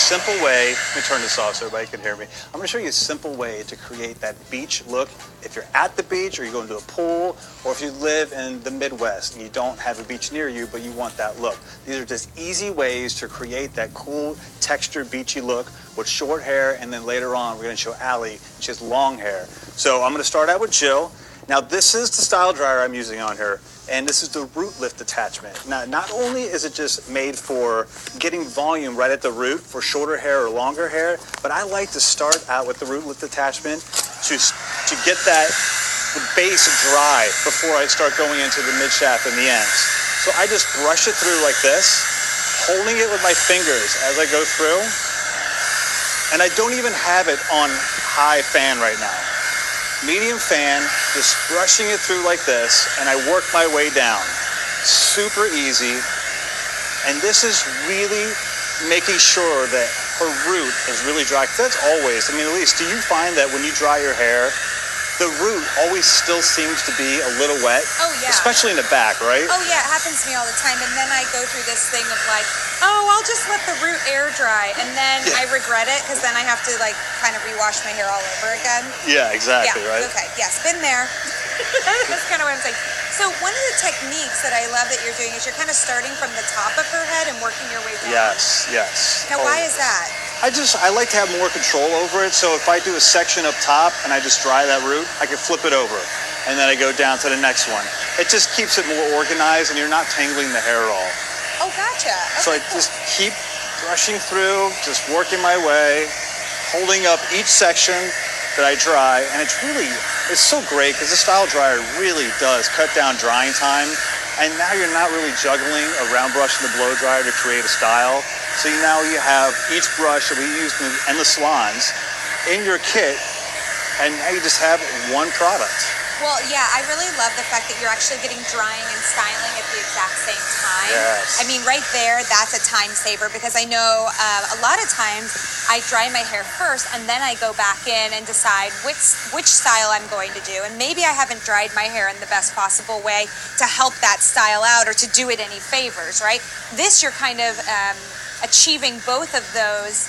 simple way, let me turn this off so everybody can hear me. I'm gonna show you a simple way to create that beach look. If you're at the beach or you're going to a pool, or if you live in the Midwest and you don't have a beach near you, but you want that look. These are just easy ways to create that cool, textured, beachy look with short hair, and then later on, we're gonna show Allie, she has long hair. So I'm gonna start out with Jill. Now this is the style dryer I'm using on her, and this is the root lift attachment. Now, not only is it just made for getting volume right at the root for shorter hair or longer hair, but I like to start out with the root lift attachment to get the base dry before I start going into the mid shaft and the ends. So I just brush it through like this, holding it with my fingers as I go through, and I don't even have it on high fan right now. Medium fan, just brushing it through like this, and I work my way down. Super easy. And this is really making sure that her root is really dry. 'Cause that's always, I mean, Elise, do you find that when you dry your hair, the root always still seems to be a little wet? Oh, yeah. Especially in the back, right? Oh, yeah, it happens to me all the time. And then I go through this thing of like, oh, I'll just let the root air dry. And then I regret it because then I have to like kind of rewash my hair all over again. Yeah, exactly, right? Okay, yes, been there. That's kind of what I'm saying. So one of the techniques that I love that you're doing is you're kind of starting from the top of her head and working your way down. Yes, yes. Now, why is that? I like to have more control over it, so if I do a section up top and I just dry that root, I can flip it over, and then I go down to the next one. It just keeps it more organized, and you're not tangling the hair at all. Oh, gotcha. Okay, so I just keep brushing through, just working my way, holding up each section that I dry, and it's so great because the style dryer really does cut down drying time, and now you're not really juggling a round brush and the blow dryer to create a style. So now you have each brush that we use in the salons in your kit, and now you just have one product. Well, yeah, I really love the fact that you're actually getting drying and styling at the exact same time. Yes. I mean, right there, that's a time saver because I know a lot of times I dry my hair first and then I go back in and decide which style I'm going to do. And maybe I haven't dried my hair in the best possible way to help that style out or to do it any favors, right? This, you're kind of achieving both of those,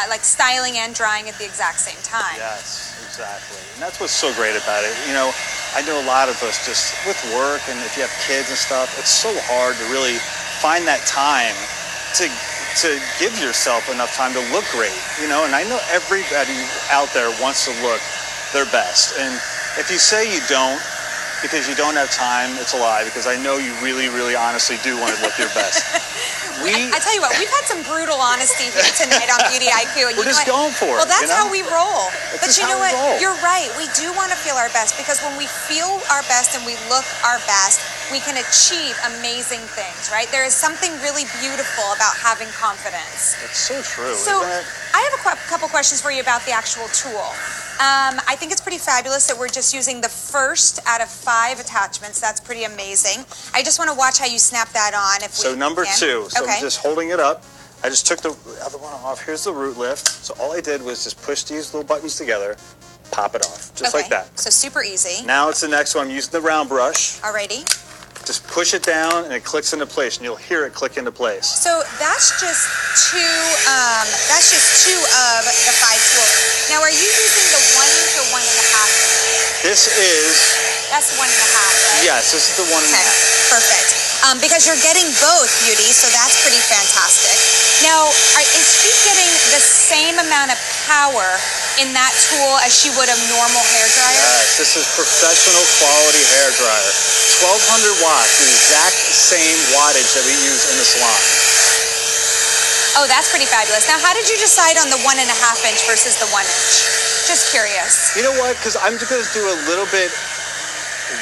like styling and drying at the exact same time. Yes, exactly. And that's what's so great about it. You know, I know a lot of us just with work, and if you have kids and stuff, it's so hard to really find that time to give yourself enough time to look great, you know, and I know everybody out there wants to look their best. And if you say you don't, because you don't have time, it's a lie, because I know you really, really honestly do want to look your best. I tell you what, we've had some brutal honesty here tonight on Beauty IQ. And we're just going for it. Well, that's how we roll. But you know what? Roll. You're right. We do want to feel our best because when we feel our best and we look our best, we can achieve amazing things, right? There is something really beautiful about having confidence. It's so true, so, isn't it? I have a couple questions for you about the actual tool. I think it's pretty fabulous that we're just using the first out of 5 attachments. That's pretty amazing. I just want to watch how you snap that on. So number 2, so okay. I'm just holding it up. I just took the other one off. Here's the root lift. So all I did was just push these little buttons together, pop it off, just like that. So super easy. Now it's the next one. I'm using the round brush. Alrighty. Just push it down and it clicks into place, and you'll hear it click into place. So that's just two of the 5 tools. Now, are you using the 1 inch or 1.5 inch? This is... That's 1.5, right? Yes, this is the 1.5. Okay, perfect. Because you're getting both, Beauty, so that's pretty fantastic. Now, is she getting the same amount of power in that tool as she would a normal hair dryer? Yes, this is professional quality hair dryer. 1200 watts, the exact same wattage that we use in the salon. Oh, that's pretty fabulous. Now, how did you decide on the 1.5 inch versus the 1 inch? Just curious. You know what? Because I'm just going to do a little bit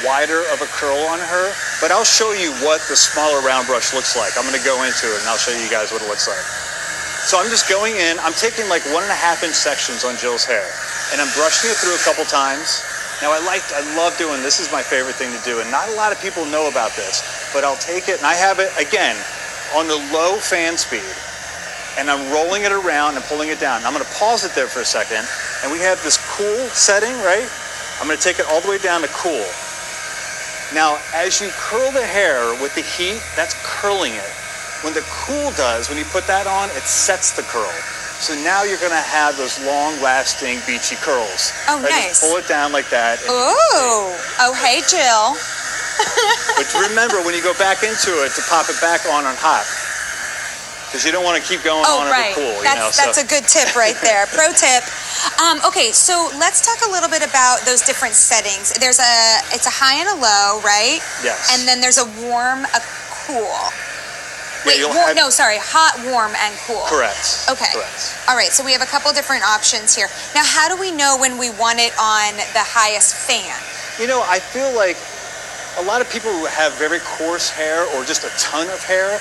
wider of a curl on her, but I'll show you what the smaller round brush looks like. I'm going to go into it and I'll show you guys what it looks like. So I'm just going in, I'm taking like 1.5 inch sections on Jill's hair, and I'm brushing it through a couple times. Now I love doing this. Is my favorite thing to do, and not a lot of people know about this, but I'll take it and I have it again on the low fan speed, and I'm rolling it around and pulling it down. I'm going to pause it there for a second, and we have this cool setting, right? I'm going to take it all the way down to cool. Now, as you curl the hair with the heat, that's curling it. When the cool does, when you put that on, it sets the curl. So now you're going to have those long-lasting beachy curls. Oh, right? nice. Just pull it down like that. Oh, hey, Jill. But remember, when you go back into it, to pop it back on hot. Because you don't want to keep going on right. it cool. That's a good tip right there. Pro tip. Okay, so let's talk a little bit about those different settings. It's a high and a low, right? Yes. And then there's a warm, a cool. Wait, hot, warm, and cool. Correct. Okay. Correct. All right, so we have a couple different options here. Now, how do we know when we want it on the highest fan? I feel like a lot of people who have very coarse hair or just a ton of hair,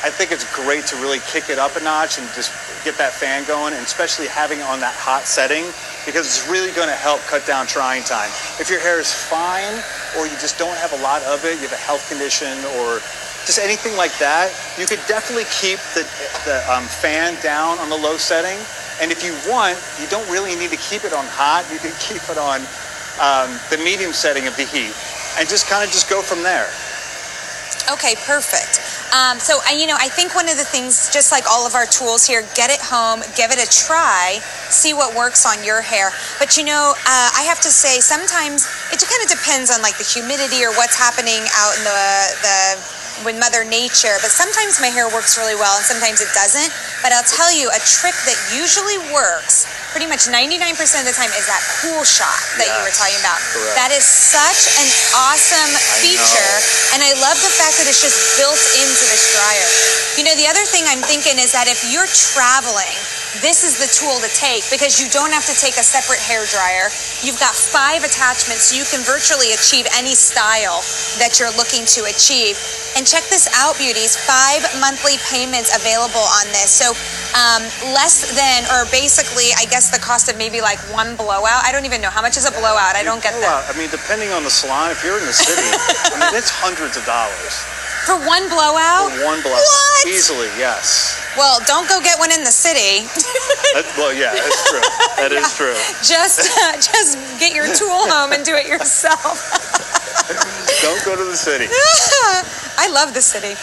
I think it's great to really kick it up a notch and just get that fan going, and especially having it on that hot setting, because it's really going to help cut down drying time. If your hair is fine or you just don't have a lot of it, you have a health condition or just anything like that, you could definitely keep the fan down on the low setting. And if you want, you don't really need to keep it on hot. You can keep it on the medium setting of the heat and just go from there. Okay, perfect. So I think one of the things, just like all of our tools here, get it home, give it a try, see what works on your hair. But I have to say, sometimes it kind of depends on like the humidity or what's happening out in with Mother Nature, but sometimes my hair works really well and sometimes it doesn't. But I'll tell you, a trick that usually works pretty much 99% of the time is that cool shot that you were talking about. Correct. That is such an awesome feature, and I love the fact that it's just built into this dryer. The other thing I'm thinking is that if you're traveling, this is the tool to take, because you don't have to take a separate hair dryer. You've got 5 attachments, so you can virtually achieve any style that you're looking to achieve. And check this out, beauties, 5 monthly payments available on this. So less than, or basically, I guess the cost of maybe like 1 blowout. I don't even know. How much is a blowout? I don't get that. I mean, depending on the salon, if you're in the city, it's hundreds of dollars. For 1 blowout? For 1 blowout. What? Easily, yes. Well, don't go get one in the city. That's true. That is true. Just get your tool home and do it yourself. Don't go to the city. I love the city.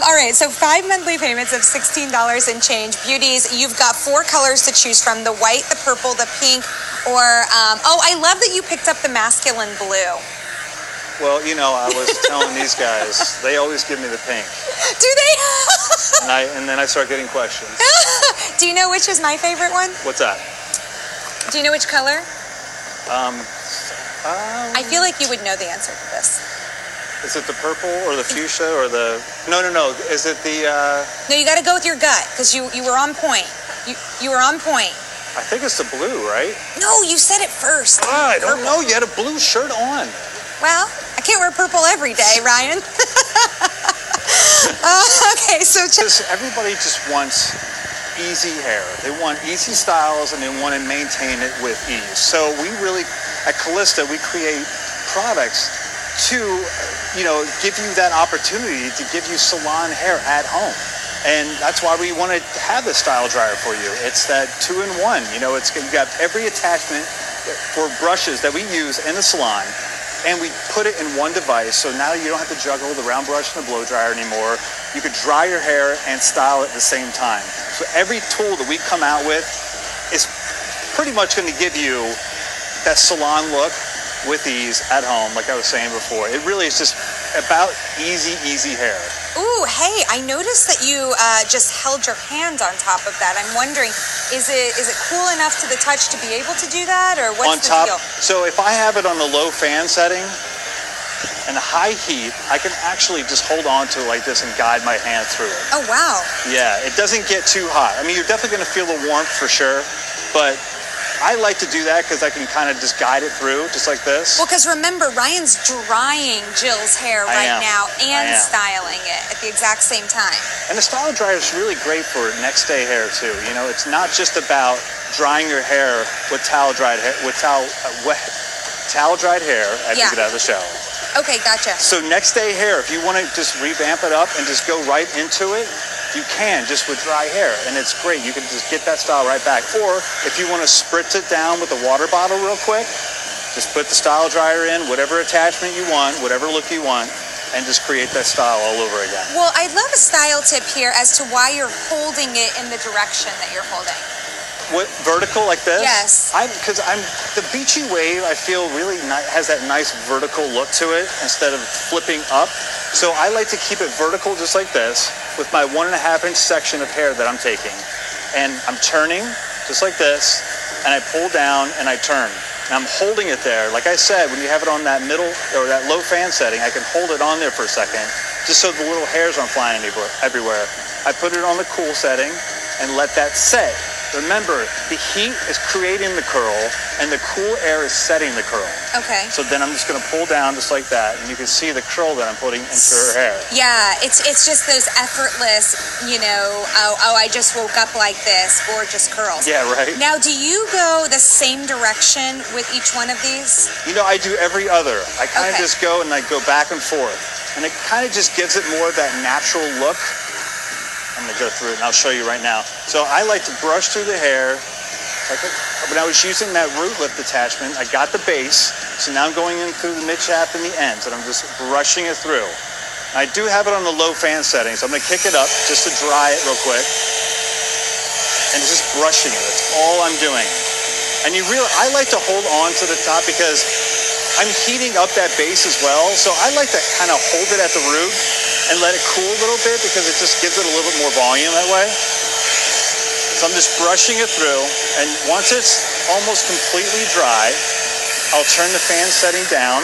All right, so 5 monthly payments of $16 and change. Beauties, you've got 4 colors to choose from: the white, the purple, the pink, or I love that you picked up the masculine blue. Well, I was telling these guys, they always give me the pink. Do they? and then I start getting questions. Do you know which is my favorite one? What's that? Do you know which color? I feel like you would know the answer to this. Is it the purple or the fuchsia or the... No. Is it the... No, you got to go with your gut, because you were on point. You were on point. I think it's the blue, right? No, you said it first. I don't know. You had a blue shirt on. Well, I can't wear purple every day, Ryan. Okay, so everybody just wants easy hair. They want easy styles and they want to maintain it with ease. So we really, at Calista, we create products to, give you that opportunity to give you salon hair at home. And that's why we want to have this style dryer for you. It's that 2-in-1. You got every attachment for brushes that we use in the salon. And we put it in one device, so now you don't have to juggle the round brush and the blow dryer anymore. You could dry your hair and style it at the same time. So every tool that we come out with is pretty much going to give you that salon look with ease at home, like I was saying before. It really is just about easy hair. Ooh, hey, I noticed that you just held your hand on top of that. I'm wondering, is it cool enough to the touch to be able to do that, or what's the deal? So if I have it on the low fan setting and the high heat, I can actually just hold on to it like this and guide my hand through it. Oh, wow. Yeah, it doesn't get too hot. I mean, you're definitely going to feel the warmth for sure, but I like to do that because I can kind of just guide it through, just like this. Well, because remember, Ryan's drying Jill's hair right now and styling it at the exact same time. And the style dryer is really great for next day hair too. It's not just about drying your hair with towel-dried hair, towel-dried hair as you get out of the shower. Okay, gotcha. So next day hair, if you want to just revamp it up and just go right into it, you can, just with dry hair, and it's great. You can just get that style right back. Or if you want to spritz it down with a water bottle real quick, just put the style dryer in, whatever attachment you want, whatever look you want, and just create that style all over again. Well, I'd love a style tip here as to why you're holding it in the direction that you're holding. What, vertical like this? Yes. Because the beachy wave, I feel really has that nice vertical look to it instead of flipping up. So I like to keep it vertical just like this with my 1.5-inch section of hair that I'm taking. And I'm turning just like this, and I pull down and I turn. And I'm holding it there. Like I said, when you have it on that middle or that low fan setting, I can hold it on there for a second just so the little hairs aren't flying everywhere. I put it on the cool setting and let that set. Remember, the heat is creating the curl, and the cool air is setting the curl. Okay. So then I'm just going to pull down just like that, and you can see the curl that I'm putting into her hair. Yeah, it's just those effortless, I just woke up like this, gorgeous curls. Yeah, right. Now, do you go the same direction with each one of these? I do every other. I kind of Okay. just go and I go back and forth, and it kind of just gives it more of that natural look. I'm going to go through it and I'll show you right now. So I like to brush through the hair. When I was using that root lift attachment, I got the base. So now I'm going in through the mid shaft and the ends, and I'm just brushing it through. I do have it on the low fan setting, so I'm going to kick it up just to dry it real quick. And just brushing it. That's all I'm doing. And I like to hold on to the top because I'm heating up that base as well. So I like to kind of hold it at the root and let it cool a little bit because it just gives it a little bit more volume that way. So I'm just brushing it through, and once it's almost completely dry, I'll turn the fan setting down